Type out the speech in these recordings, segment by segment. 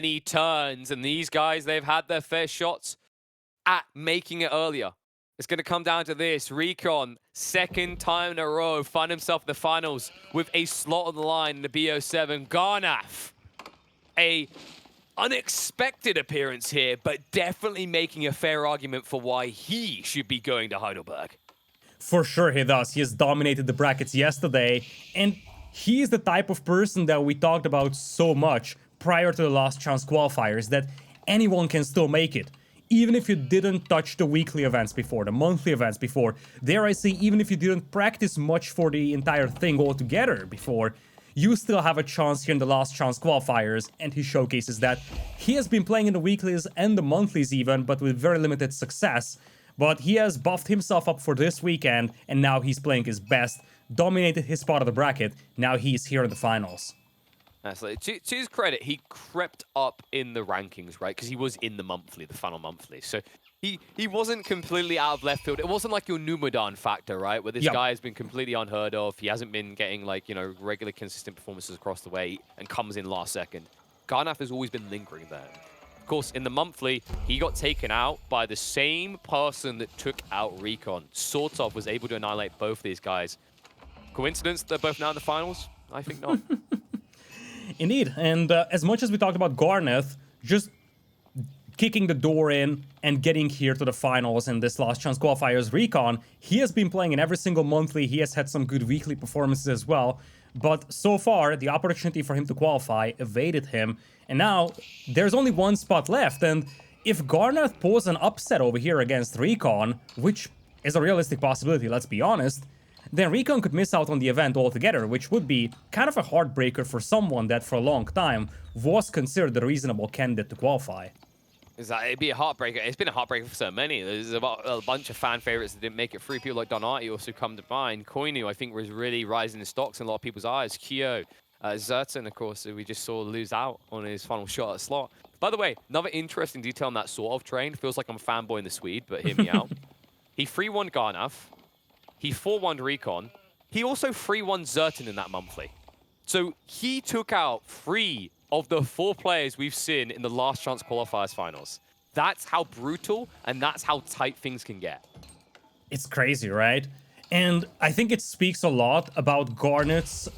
many turns, and these guys, they've had their fair shots at making it earlier. It's going to come down to this. RecoN, second time in a row, find himself in the finals with a slot on the line in the BO7. Garnath, a unexpected appearance here, but definitely making a fair argument for why he should be going to Heidelberg. For sure he does. He has dominated the brackets yesterday, and he is the type of person that we talked about so much prior to the last chance qualifiers, that anyone can still make it. Even if you didn't touch the weekly events before, the monthly events before, dare I say, even if you didn't practice much for the entire thing altogether before, you still have a chance here in the last chance qualifiers, and he showcases that. He has been playing in the weeklies and the monthlies even, but with very limited success. But he has buffed himself up for this weekend, and now he's playing his best, dominated his spot of the bracket, now he's here in the finals. Absolutely. To his credit, he crept up in the rankings, right? Because he was in the monthly, the final monthly. So he wasn't completely out of left field. It wasn't like your Numadan factor, right? Where this guy has been completely unheard of. He hasn't been getting, like, you know, regular consistent performances across the way and comes in last second. Garnath has always been lingering there. Of course, in the monthly, he got taken out by the same person that took out RecoN. Sort of was able to annihilate both these guys. Coincidence they're both now in the finals? I think not. Indeed, and as much as we talked about Garnath just kicking the door in and getting here to the finals in this last chance qualifiers, RecoN, he has been playing in every single monthly. He has had some good weekly performances as well, but so far the opportunity for him to qualify evaded him, and now there's only one spot left. And if Garnath pulls an upset over here against RecoN, which is a realistic possibility, let's be honest, then RecoN could miss out on the event altogether, which would be kind of a heartbreaker for someone that for a long time was considered a reasonable candidate to qualify. It'd be a heartbreaker. It's been a heartbreaker for so many. There's about a bunch of fan favorites that didn't make it through. People like Donati also come to mind. Koinu, I think, was really rising in stocks in a lot of people's eyes. Kyo, Zerton, of course, we just saw lose out on his final shot at slot. By the way, another interesting detail on that sort of train. Feels like I'm fanboying the Swede, but hear me out. He 3-1 Garnath. He 4-1'd RecoN. He also 3-1 Zerton in that monthly. So he took out 3 of the 4 players we've seen in the last chance qualifiers finals. That's how brutal and that's how tight things can get. It's crazy, right? And I think it speaks a lot about Garnath's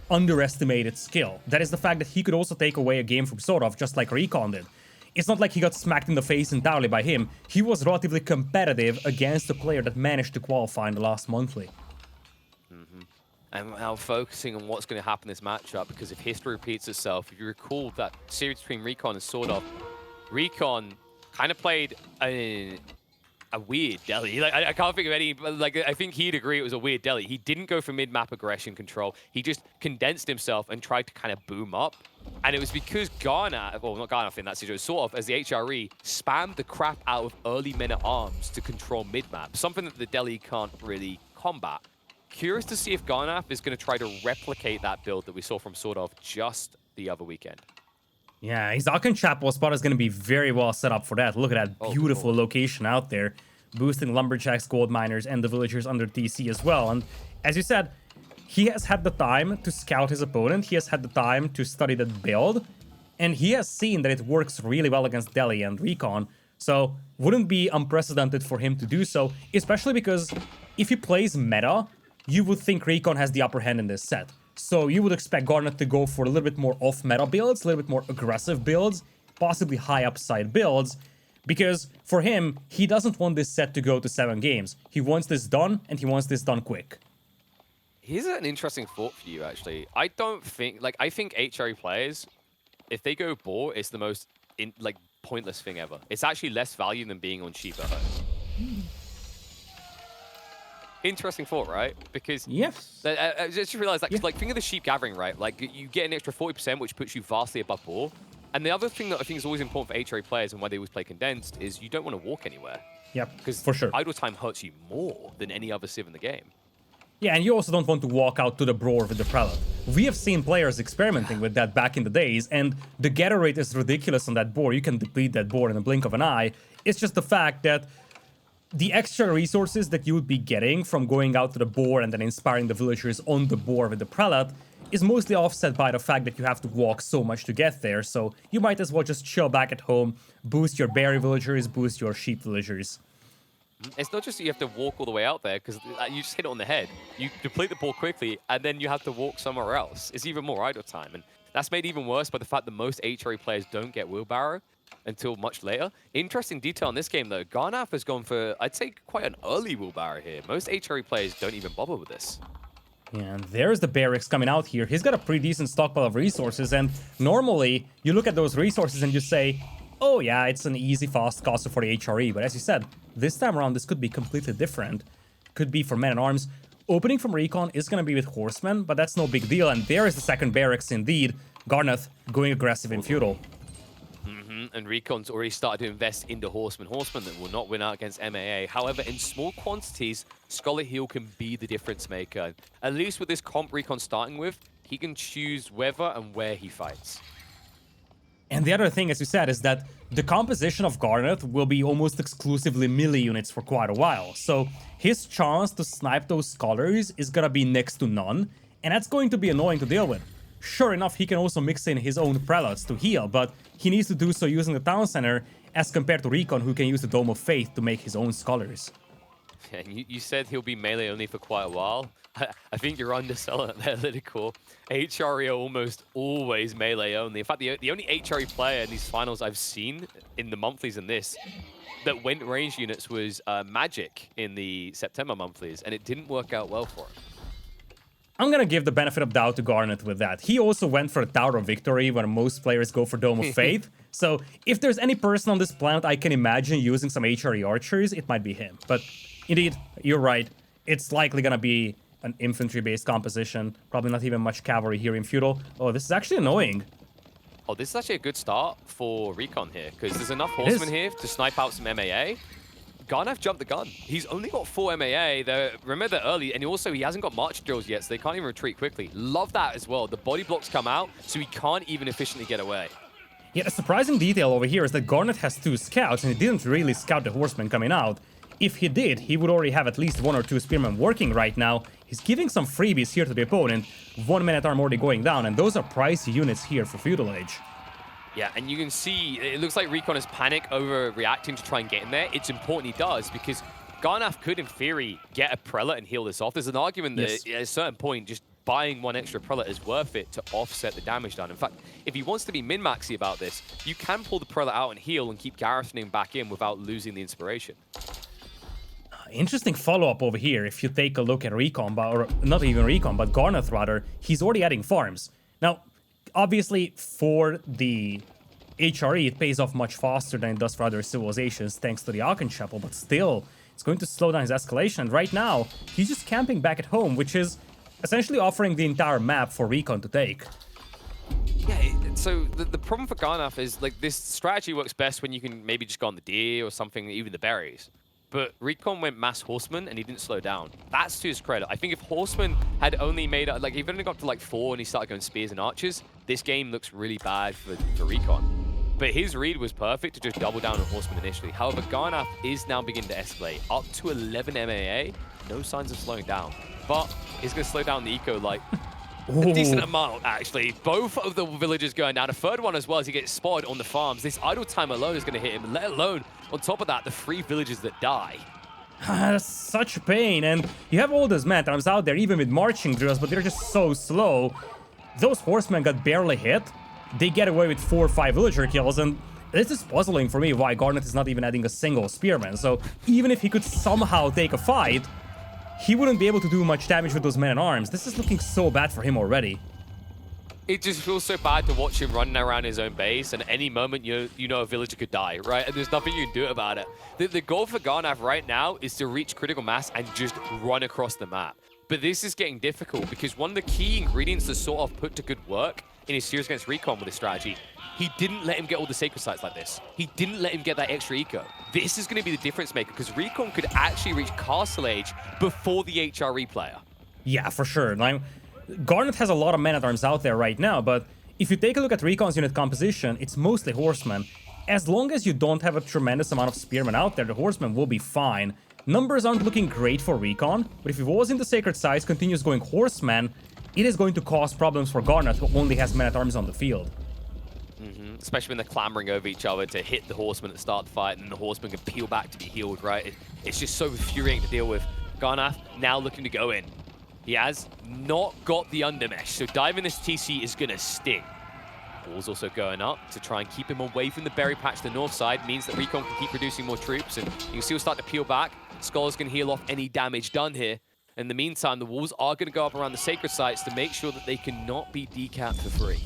underestimated skill. That is the fact that he could also take away a game from Sorov, just like RecoN did. It's not like he got smacked in the face entirely by him. He was relatively competitive against a player that managed to qualify in the last monthly. And now focusing on what's going to happen in this matchup, because if history repeats itself, if you recall that series between RecoN and Sorov, RecoN kind of played a weird deli. Like, I can't think of any, like, I think he'd agree it was a weird deli. He didn't go for mid-map aggression control. He just condensed himself and tried to kind of boom up. And it was because Garnath, well, not Garnath in that situation, sort of, as the HRE, spammed the crap out of early men-at-arms to control mid-map, something that the deli can't really combat. Curious to see if Garnath is going to try to replicate that build that we saw from Sorov just the other weekend. Yeah, his Aken Chapel spot is going to be very well set up for that. Look at that beautiful location out there, boosting lumberjacks, gold miners, and the villagers under TC as well. And as you said, he has had the time to scout his opponent. He has had the time to study that build, and he has seen that it works really well against Delhi and RecoN. So wouldn't be unprecedented for him to do so, especially because if he plays meta, you would think RecoN has the upper hand in this set. So you would expect Garnath to go for a little bit more off-meta builds, a little bit more aggressive builds, possibly high upside builds, because for him, he doesn't want this set to go to 7 games. He wants this done, and he wants this done quick. Here's an interesting thought for you, actually. I don't think, like, I think HRE players, if they go boar, it's the most, pointless thing ever. It's actually less value than being on cheap at home. Interesting thought, right? Because I just realized, like, think of the sheep gathering, right? Like, you get an extra 40%, which puts you vastly above boar. And the other thing that I think is always important for HRE players and why they always play condensed is you don't want to walk anywhere. Yep, because for sure. idle time hurts you more than any other civ in the game. Yeah, and you also don't want to walk out to the Broar with the Prelate. We have seen players experimenting with that back in the days, and the gather rate is ridiculous on that board. You can deplete that board in a blink of an eye. It's just the fact that the extra resources that you would be getting from going out to the board and then inspiring the villagers on the board with the Prelate is mostly offset by the fact that you have to walk so much to get there, so you might as well just chill back at home, boost your berry villagers, boost your sheep villagers. It's not just that you have to walk all the way out there, because you just hit it on the head. You deplete the ball quickly, and then you have to walk somewhere else. It's even more idle time, and that's made even worse by the fact that most HRE players don't get wheelbarrow until much later. Interesting detail in this game, though. Garnath has gone for, I'd say, quite an early wheelbarrow here. Most HRE players don't even bother with this. Yeah, and there's the barracks coming out here. He's got a pretty decent stockpile of resources, and normally you look at those resources and you say, oh yeah, it's an easy, fast caster for the HRE. But as you said, this time around, this could be completely different. Could be for men-at-arms. Opening from RecoN is going to be with horsemen, but that's no big deal. And there is the second barracks indeed. Garnath going aggressive in feudal. And RecoN's already started to invest into horsemen. Horsemen that will not win out against MAA. However, in small quantities, Scholar Heal can be the difference maker. At least with this comp RecoN starting with, he can choose whether and where he fights. And the other thing, as you said, is that the composition of Garnath will be almost exclusively melee units for quite a while. So his chance to snipe those scholars is gonna be next to none, and that's going to be annoying to deal with. Sure enough, he can also mix in his own prelates to heal, but he needs to do so using the town center as compared to RecoN, who can use the Dome of Faith to make his own scholars. Yeah, you said he'll be melee only for quite a while. I think you're underselling it there, Lidakor. HRE are almost always melee only. In fact, the only HRE player in these finals I've seen in the monthlies and this that went range units was Magic in the September monthlies, and it didn't work out well for him. I'm gonna give the benefit of doubt to Garnath with that. He also went for a Tower of Victory, where most players go for Dome of Faith. So if there's any person on this planet I can imagine using some HRE archers, it might be him. But indeed, you're right. It's likely gonna be an infantry-based composition. Probably not even much cavalry here in feudal. Oh, this is actually annoying. Oh, this is actually a good start for RecoN here, because there's enough horsemen here to snipe out some MAA. Garnath jumped the gun. He's only got 4 MAA. Remember that early, and also he hasn't got march drills yet, so they can't even retreat quickly. Love that as well. The body blocks come out, so he can't even efficiently get away. Yeah, a surprising detail over here is that Garnath has 2 scouts, and he didn't really scout the horsemen coming out. If he did, he would already have at least 1 or 2 spearmen working right now. He's giving some freebies here to the opponent. 1 man-at-arm already going down, and those are pricey units here for Feudal Age. Yeah, and you can see, it looks like RecoN is panic overreacting to try and get in there. It's important he does, because Garnath could, in theory, get a prelate and heal this off. There's an argument that at a certain point, just buying 1 extra prelate is worth it to offset the damage done. In fact, if he wants to be min-maxy about this, you can pull the prelate out and heal and keep garrisoning back in without losing the inspiration. Interesting follow-up over here. If you take a look at RecoN, or not even RecoN, but Garnath rather, he's already adding farms. Now, obviously, for the HRE, it pays off much faster than it does for other civilizations, thanks to the Aachen Chapel, but still, it's going to slow down his escalation. And right now, he's just camping back at home, which is essentially offering the entire map for RecoN to take. Yeah, so the problem for Garnath is, like, this strategy works best when you can maybe just go on the deer or something, even the berries. But RecoN went mass horseman and he didn't slow down. That's to his credit. I think if horseman had only made, like, if he only got to like 4 and he started going spears and archers, this game looks really bad for RecoN. But his read was perfect to just double down on horseman initially. However, Garnath is now beginning to escalate. Up to 11 MAA, no signs of slowing down. But he's going to slow down the eco like a decent amount, actually. Both of the villagers going down. A third one as well as he gets spotted on the farms. This idle time alone is going to hit him, let alone, on top of that, the 3 villagers that die. Such pain, and you have all those man-at-arms out there, even with marching drills, but they're just so slow. Those horsemen got barely hit. They get away with 4 or 5 villager kills, and this is puzzling for me why Garnath is not even adding a single spearman. So even if he could somehow take a fight, he wouldn't be able to do much damage with those men-at-arms. This is looking so bad for him already. It just feels so bad to watch him running around his own base, and at any moment, you know a villager could die, right? And there's nothing you can do about it. The goal for Garnath right now is to reach critical mass and just run across the map. But this is getting difficult because one of the key ingredients to sort of put to good work in his series against RecoN with this strategy, he didn't let him get all the sacred sites like this. He didn't let him get that extra eco. This is going to be the difference maker because RecoN could actually reach Castle Age before the HRE player. Yeah, for sure. Like, Garnath has a lot of men-at-arms out there right now, but if you take a look at RecoN's unit composition, it's mostly horsemen. As long as you don't have a tremendous amount of spearmen out there, the horsemen will be fine. numbers aren't looking great for RecoN, but if he was in the Sacred Sites, continues going Horseman, it is going to cause problems for Garnath, who only has men-at-arms on the field. Especially when they're clambering over each other to hit the Horseman at the start of the fight, and then the Horseman can peel back to be healed, right? It's just so infuriating to deal with. Garnath now looking to go in. He has not got the undermesh, so diving this TC is going to sting. Wall's also going up to try and keep him away from the berry patch to the north side. Means that RecoN can keep producing more troops, and you can see we'll start to peel back. Scholars can heal off any damage done here. In the meantime, the Wolves are going to go up around the Sacred Sites to make sure that they cannot be decapped for free.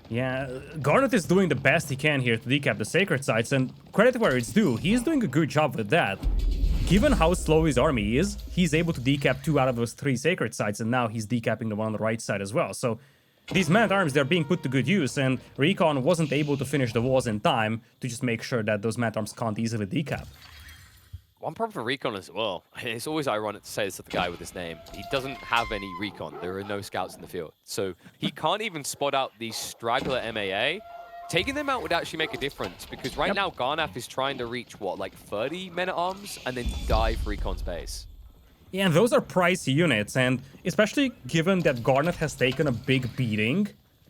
Yeah, Garnath is doing the best he can here to decap the Sacred Sites, and credit where it's due, he's doing a good job with that. Given how slow his army is, he's able to decap 2 out of those 3 Sacred Sites, and now he's decapping the one on the right side as well. So these man-at-arms, they're being put to good use, and RecoN wasn't able to finish the walls in time to just make sure that those man-at-arms can't easily decap. One problem for RecoN as well, it's always ironic to say this to the guy with his name, he doesn't have any RecoN. There are no scouts in the field. So he can't even spot out the straggler MAA. Taking them out would actually make a difference, because right now Garnath is trying to reach, what, like 30 men-at-arms and then dive RecoN's base. Yeah, and those are pricey units, and especially given that Garnath has taken a big beating,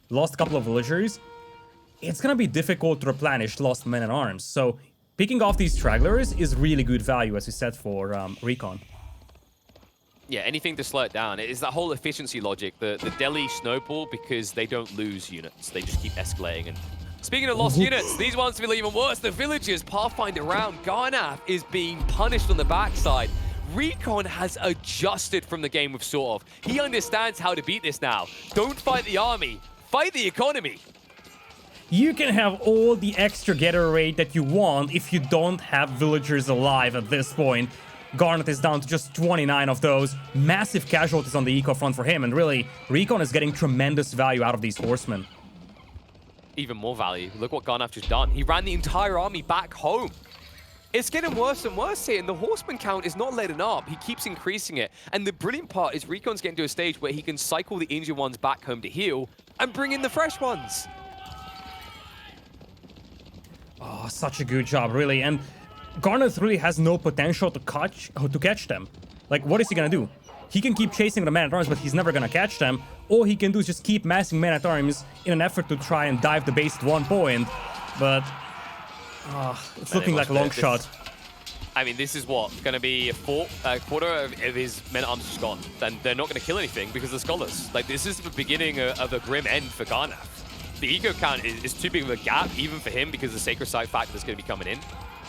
lost a couple of villagers, it's gonna be difficult to replenish lost men-at-arms. So picking off these stragglers is really good value, as we said, for RecoN. Yeah, anything to slow it down. It is that whole efficiency logic. The Delhi snowball, because they don't lose units. They just keep escalating. And speaking of lost units, these ones feel even worse. The villagers, Pathfinder round. Garnath is being punished on the backside. RecoN has adjusted from the game with sort of. He understands how to beat this now. Don't fight the army, fight the economy. You can have all the extra getter rate that you want if you don't have villagers alive at this point. Garnath is down to just 29 of those. Massive casualties on the eco front for him, and really, RecoN is getting tremendous value out of these horsemen. Even more value. Look what Garnath just done. He ran the entire army back home. It's getting worse and worse here, and the horseman count is not letting up. He keeps increasing it, and the brilliant part is RecoN's getting to a stage where he can cycle the injured ones back home to heal and bring in the fresh ones. Oh, such a good job, really. And Garnath really has no potential to catch them. Like, what is he gonna do? He can keep chasing the man-at-arms, but he's never gonna catch them. All he can do is just keep massing men-at-arms in an effort to try and dive the base at one point. But it's looking like a long shot. I mean, this is what? Going to be a quarter of his men-at-arms just gone. Then they're not going to kill anything because of the Scholars. Like, this is the beginning of a grim end for Garnath. The eco count is too big of a gap, even for him, because of the Sacred Site factor that's going to be coming in.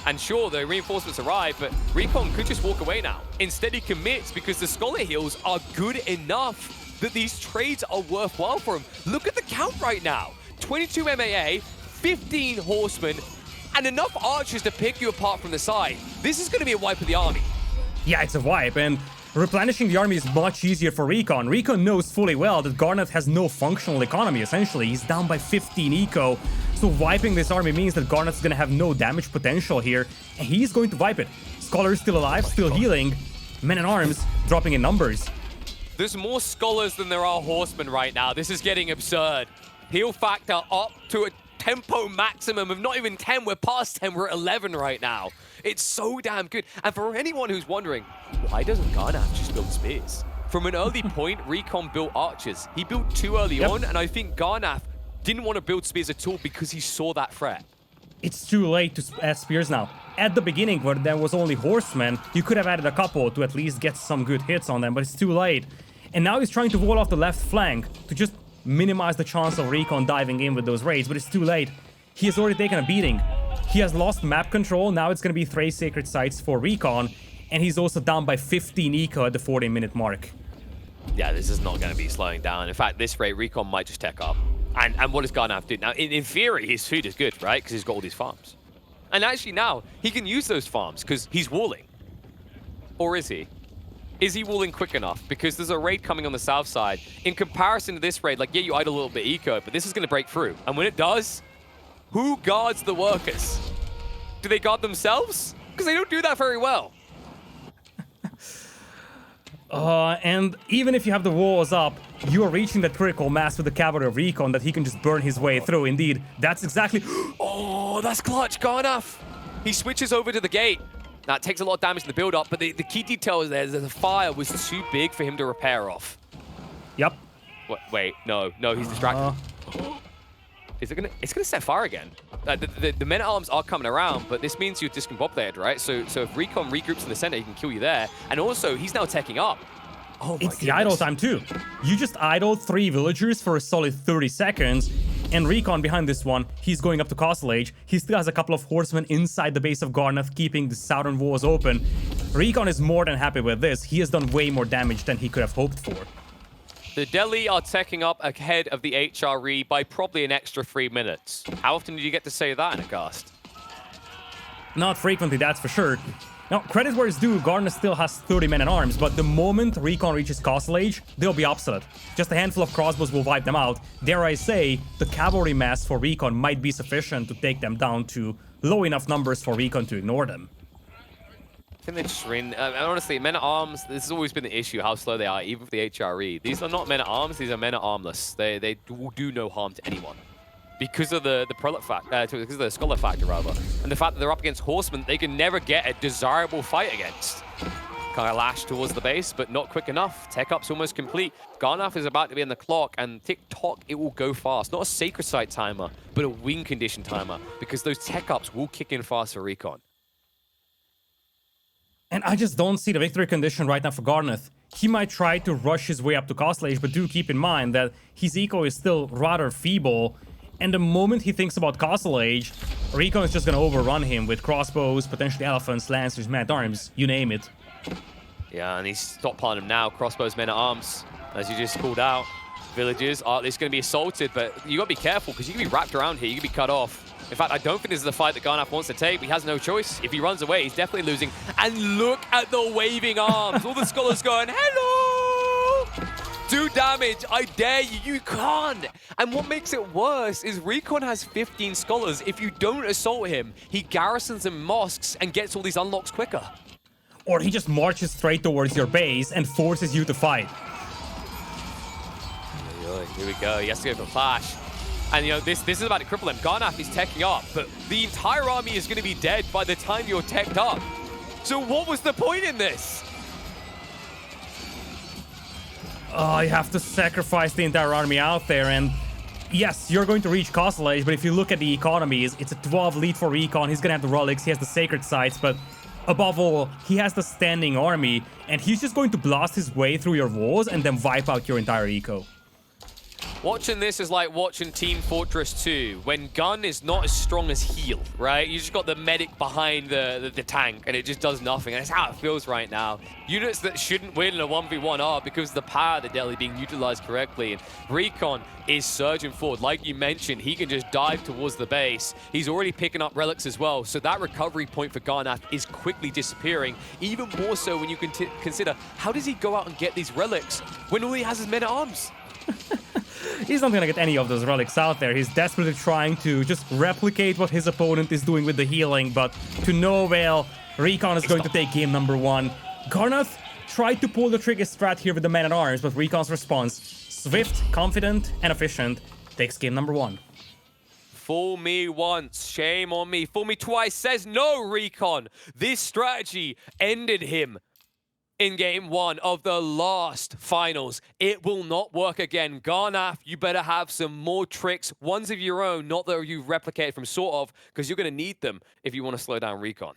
And sure, the reinforcements arrive, but RecoN could just walk away now. Instead, he commits because the Scholar heals are good enough that these trades are worthwhile for him. Look at the count right now. 22 MAA, 15 Horsemen, and enough archers to pick you apart from the side. This is going to be a wipe of the army. Yeah, it's a wipe, and replenishing the army is much easier for RecoN. RecoN knows fully well that Garnath has no functional economy, essentially. He's down by 15 eco, so wiping this army means that Garnath's going to have no damage potential here, and he's going to wipe it. Scholars still alive, still healing. Men-at-arms dropping in numbers. There's more Scholars than there are Horsemen right now. This is getting absurd. Heal factor up to a tempo maximum of not even 10. We're past 10. We're at 11 right now. It's so damn good. And for anyone who's wondering, why doesn't Garnath just build spears? From an early point, RecoN built archers. He built 2 early on, and I think Garnath didn't want to build spears at all because he saw that threat. It's too late to add spears now. At the beginning, where there was only horsemen, you could have added a couple to at least get some good hits on them, but it's too late. And now he's trying to wall off the left flank to just minimize the chance of RecoN diving in with those raids, but it's too late. He has already taken a beating. He has lost map control. Now it's going to be 3 Sacred Sites for RecoN, and he's also down by 15 eco at the 40-minute mark. Yeah, this is not going to be slowing down. In fact, this rate, RecoN might just tech up. And what does Garnath do? Now, in theory, his food is good, right? Because he's got all these farms. And actually now, he can use those farms because he's walling. Or is he? Is he walling quick enough? Because there's a raid coming on the south side. In comparison to this raid, like, yeah, you idle a little bit eco, but this is going to break through. And when it does, who guards the workers? Do they guard themselves? Because they don't do that very well. And even if you have the walls up, you are reaching that critical mass with the cavalry of RecoN that he can just burn his way through. Indeed, that's exactly... Oh, that's clutch, Garnath. He switches over to the gate. That takes a lot of damage in the build-up, but the key detail is there that the fire was too big for him to repair off. Yep. Wait, no, he's distracted. Is it gonna? It's gonna set fire again. The men-at-arms are coming around, but this means you're discombobulated, right? So if RecoN regroups in the center, he can kill you there. And also, he's now teching up. Oh my It's the idle time too. You just idled 3 villagers for a solid 30 seconds. And RecoN behind this one, he's going up to Castle Age. He still has a couple of horsemen inside the base of Garnath, keeping the southern walls open. RecoN is more than happy with this. He has done way more damage than he could have hoped for. The Delhi are teching up ahead of the HRE by probably an extra 3 minutes. How often did you get to say that in a cast? Not frequently, that's for sure. Now, credit where it's due, Garnath still has 30 men-at-arms, but the moment RecoN reaches Castle Age, they'll be obsolete. Just a handful of crossbows will wipe them out. Dare I say, the cavalry mass for RecoN might be sufficient to take them down to low enough numbers for RecoN to ignore them. I think they're just honestly, men-at-arms, this has always been the issue, how slow they are, even for the HRE. These are not men-at-arms, these are men-at-armless. They do no harm to anyone. Because of the product factor, because of the scholar factor, rather. And the fact that they're up against horsemen, they can never get a desirable fight against. Kind of lash towards the base, but not quick enough. Tech up's almost complete. Garnath is about to be on the clock, and tick-tock, it will go fast. Not a sacred site timer, but a win condition timer, because those tech ups will kick in fast for RecoN. And I just don't see the victory condition right now for Garnath. He might try to rush his way up to Castle Age, but do keep in mind that his eco is still rather feeble. And the moment he thinks about Castle Age, RecoN is just going to overrun him with crossbows, potentially elephants, lancers, men-at-arms, you name it. Yeah, and he's stockpiling them now. Crossbows, men-at-arms, as you just called out. Villages are at least going to be assaulted, but you got to be careful because you can be wrapped around here. You can be cut off. In fact, I don't think this is the fight that Garnath wants to take, but he has no choice. If he runs away, he's definitely losing. And look at the waving arms. All the scholars going, hello! Do damage, I dare you, you can't! And what makes it worse is RecoN has 15 scholars. If you don't assault him, he garrisons in mosques and gets all these unlocks quicker. Or he just marches straight towards your base and forces you to fight. Here we go, he has to go for flash. And you know, this is about to cripple him. Garnath is teching up, but the entire army is going to be dead by the time you're teched up. So what was the point in this? Oh, you have to sacrifice the entire army out there, and yes, you're going to reach Castle Age, but if you look at the economies, it's a 12 lead for RecoN. He's going to have the relics, he has the sacred sites, but above all, he has the standing army, and he's just going to blast his way through your walls and then wipe out your entire eco. Watching this is like watching Team Fortress 2, when gun is not as strong as heal, right? You just got the medic behind the tank, and it just does nothing, and that's how it feels right now. Units that shouldn't win in a 1v1 are because of the power of the Delhi being utilized correctly, and RecoN is surging forward. Like you mentioned, he can just dive towards the base. He's already picking up relics as well, so that recovery point for Garnath is quickly disappearing, even more so when you consider, how does he go out and get these relics when all he has is men-at-arms? He's not gonna get any of those relics out there. He's desperately trying to just replicate what his opponent is doing with the healing, but to no avail. RecoN is going to take game number 1. Garnath tried to pull the trigger strat here with the men-at-arms, but ReCon's response, swift, confident, and efficient, takes game number 1. Fool me once, shame on me. Fool me twice, says no, RecoN. This strategy ended him in game 1 of the last finals. It will not work again. Garnath, you better have some more tricks, ones of your own, not that you've replicated from sort of, because you're going to need them if you want to slow down RecoN.